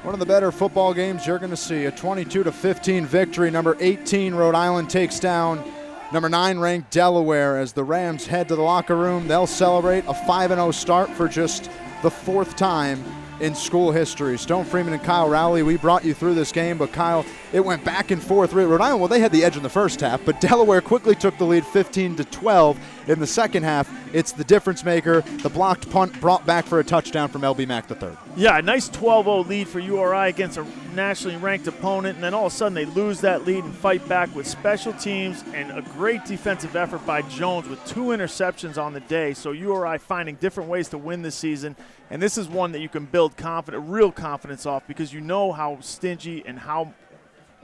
One of the better football games you're going to see. A 22-15 victory. Number 18, Rhode Island takes down number 9 ranked Delaware as the Rams head to the locker room. They'll celebrate a 5-0 start for just the 4th time in school history. Stone Freeman and Kyle Rowley, we brought you through this game, but Kyle, it went back and forth. Rhode Island, well, they had the edge in the first half, but Delaware quickly took the lead 15-12 in the second half. It's the difference maker. The blocked punt brought back for a touchdown from Mack III. Yeah, a nice 12-0 lead for URI against a nationally ranked opponent, and then all of a sudden they lose that lead and fight back with special teams and a great defensive effort by Jones with 2 interceptions on the day. So URI finding different ways to win this season, and this is one that you can build real confidence off because you know how stingy and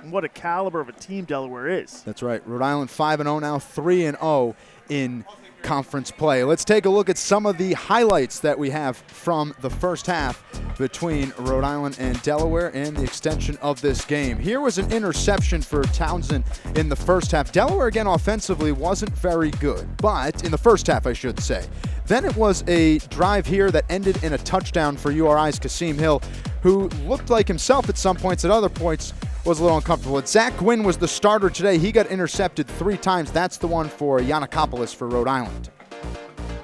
what a caliber of a team Delaware is. That's right. Rhode Island 5-0 now, 3-0 in conference play. Let's take a look at some of the highlights that we have from the first half between Rhode Island and Delaware and the extension of this game. Here was an interception for Townsend in the first half. Delaware, again, offensively wasn't very good, but in the first half, I should say. Then it was a drive here that ended in a touchdown for URI's Kasim Hill, who looked like himself at some points, at other points was a little uncomfortable. Zach Gwynn was the starter today. He got intercepted 3 times. That's the one for Yannikopoulos for Rhode Island.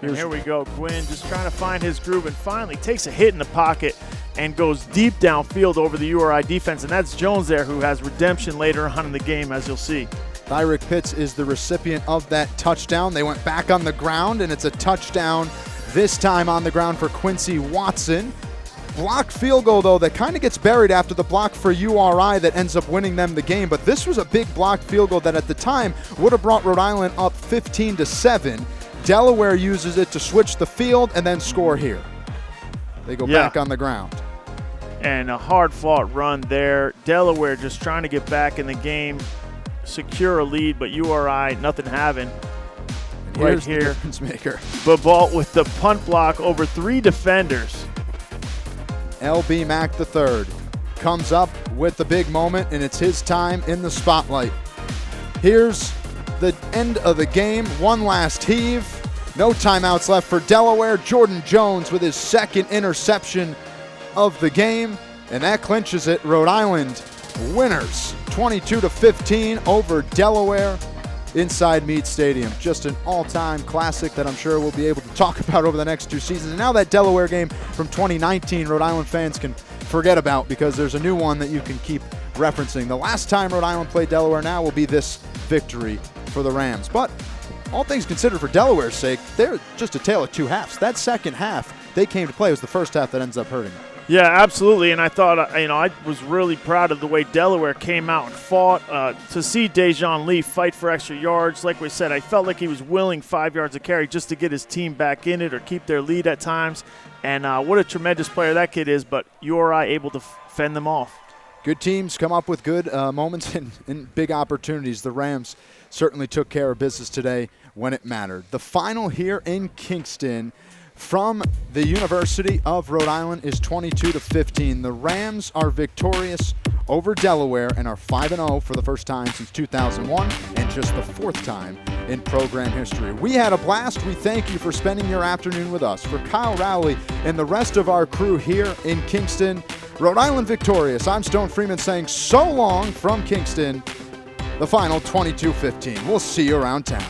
And here we go. Gwynn just trying to find his groove and finally takes a hit in the pocket and goes deep downfield over the URI defense. And that's Jones there who has redemption later on in the game, as you'll see. Thyrick Pitts is the recipient of that touchdown. They went back on the ground, and it's a touchdown this time on the ground for Quincy Watson. Blocked field goal, though, that kind of gets buried after the block for URI that ends up winning them the game. But this was a big blocked field goal that at the time would have brought Rhode Island up 15-7. Delaware uses it to switch the field and then score here. They go back on the ground. And a hard-fought run there. Delaware just trying to get back in the game, secure a lead, but URI nothing having. And right here, the difference maker. Bibealt with the punt block over 3 defenders. LB Mack III comes up with the big moment, and it's his time in the spotlight. Here's the end of the game. One last heave. No timeouts left for Delaware. Jordan Jones with his 2nd interception of the game, and that clinches it. Rhode Island winners 22-15 over Delaware inside Meade Stadium. Just an all-time classic that I'm sure we'll be able to talk about over the next 2 seasons. And now that Delaware game from 2019, Rhode Island fans can forget about because there's a new one that you can keep referencing. The last time Rhode Island played Delaware now will be this victory for the Rams. But all things considered, for Delaware's sake, they're just a tale of 2 halves. That second half they came to play was the first half that ends up hurting them. Yeah, absolutely, and I thought, I was really proud of the way Delaware came out and fought. To see Dejoun Lee fight for extra yards, like we said, I felt like he was willing 5 yards a carry just to get his team back in it or keep their lead at times. And what a tremendous player that kid is, but URI able to fend them off. Good teams come up with good moments and big opportunities. The Rams certainly took care of business today when it mattered. The final here in Kingston from the University of Rhode Island is 22-15. The Rams are victorious over Delaware and are 5-0 for the first time since 2001 and just the 4th time in program history. We had a blast. We thank you for spending your afternoon with us. For Kyle Rowley and the rest of our crew here in Kingston, Rhode Island victorious. I'm Stone Freeman saying so long from Kingston. The final 22-15. We'll see you around town.